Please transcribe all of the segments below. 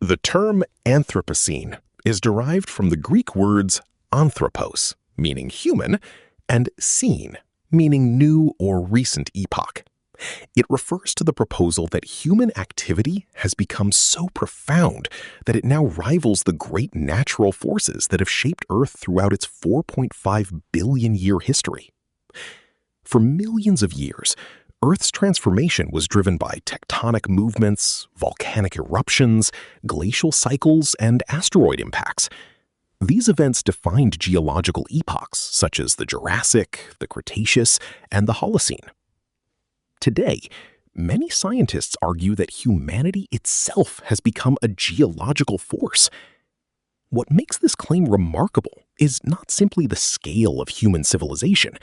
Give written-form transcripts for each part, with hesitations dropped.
The term Anthropocene is derived from the Greek words anthropos, meaning human, and scene, meaning new or recent epoch. It refers to the proposal that human activity has become so profound that it now rivals the great natural forces that have shaped Earth throughout its 4.5 billion year history. For millions of years, Earth's transformation was driven by tectonic movements, volcanic eruptions, glacial cycles, and asteroid impacts. These events defined geological epochs such as the Jurassic, the Cretaceous, and the Holocene. Today, many scientists argue that humanity itself has become a geological force. What makes this claim remarkable is not simply the scale of human civilization,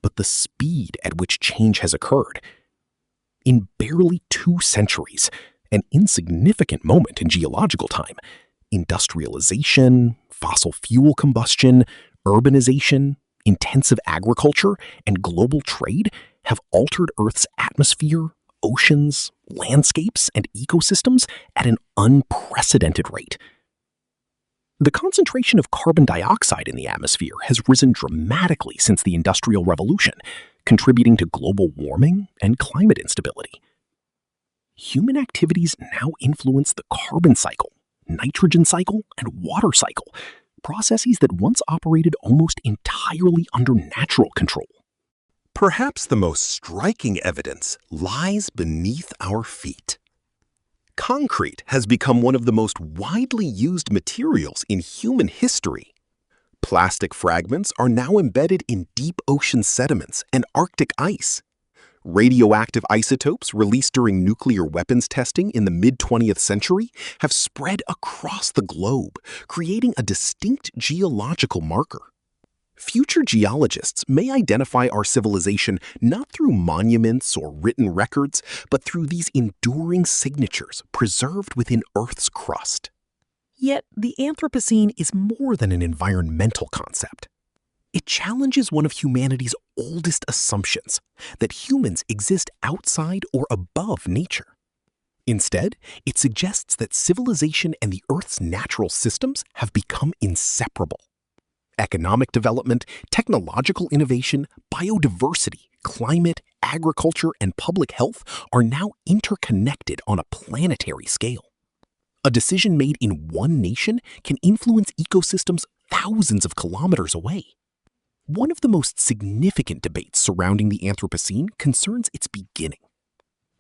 but the speed at which change has occurred. In barely 2 centuries, an insignificant moment in geological time, industrialization, fossil fuel combustion, urbanization, intensive agriculture, and global trade have altered Earth's atmosphere, oceans, landscapes, and ecosystems at an unprecedented rate. The concentration of carbon dioxide in the atmosphere has risen dramatically since the Industrial Revolution, contributing to global warming and climate instability. Human activities now influence the carbon cycle, nitrogen cycle, and water cycle, processes that once operated almost entirely under natural control. Perhaps the most striking evidence lies beneath our feet. Concrete has become one of the most widely used materials in human history. Plastic fragments are now embedded in deep ocean sediments and Arctic ice. Radioactive isotopes released during nuclear weapons testing in the mid-20th century have spread across the globe, creating a distinct geological marker. Future geologists may identify our civilization not through monuments or written records, but through these enduring signatures preserved within Earth's crust. Yet, the Anthropocene is more than an environmental concept. It challenges one of humanity's oldest assumptions, that humans exist outside or above nature. Instead, it suggests that civilization and the Earth's natural systems have become inseparable. Economic development, technological innovation, biodiversity, climate, agriculture, and public health are now interconnected on a planetary scale. A decision made in one nation can influence ecosystems thousands of kilometers away. One of the most significant debates surrounding the Anthropocene concerns its beginning.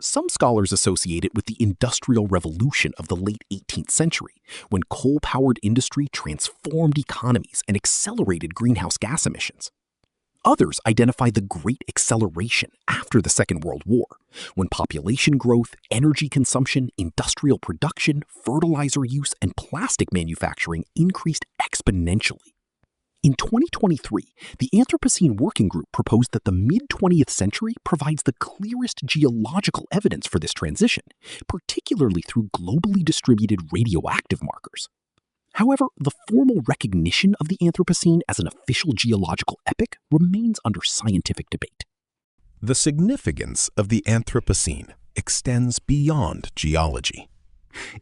Some scholars associate it with the Industrial Revolution of the late 18th century, when coal-powered industry transformed economies and accelerated greenhouse gas emissions. Others identify the Great Acceleration after the Second World War, when population growth, energy consumption, industrial production, fertilizer use, and plastic manufacturing increased exponentially. In 2023, the Anthropocene Working Group proposed that the mid-20th century provides the clearest geological evidence for this transition, particularly through globally distributed radioactive markers. However, the formal recognition of the Anthropocene as an official geological epoch remains under scientific debate. The significance of the Anthropocene extends beyond geology.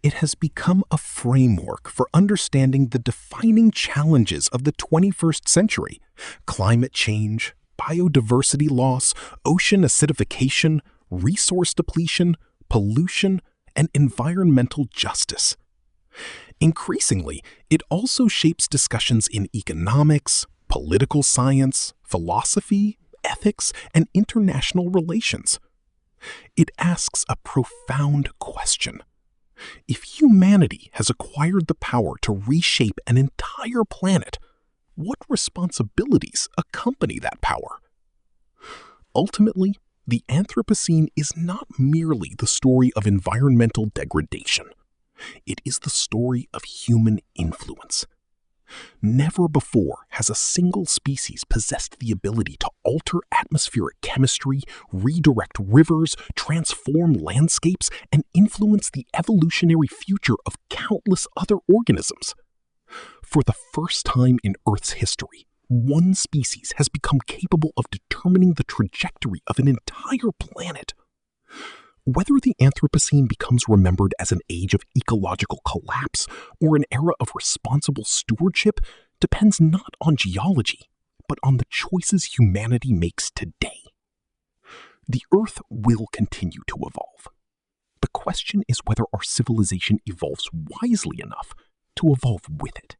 It has become a framework for understanding the defining challenges of the 21st century: climate change, biodiversity loss, ocean acidification, resource depletion, pollution, and environmental justice. Increasingly, it also shapes discussions in economics, political science, philosophy, ethics, and international relations. It asks a profound question. If humanity has acquired the power to reshape an entire planet, what responsibilities accompany that power? Ultimately, the Anthropocene is not merely the story of environmental degradation. It is the story of human influence. Never before has a single species possessed the ability to alter atmospheric chemistry, redirect rivers, transform landscapes, and influence the evolutionary future of countless other organisms. For the first time in Earth's history, one species has become capable of determining the trajectory of an entire planet. Whether the Anthropocene becomes remembered as an age of ecological collapse or an era of responsible stewardship depends not on geology, but on the choices humanity makes today. The Earth will continue to evolve. The question is whether our civilization evolves wisely enough to evolve with it.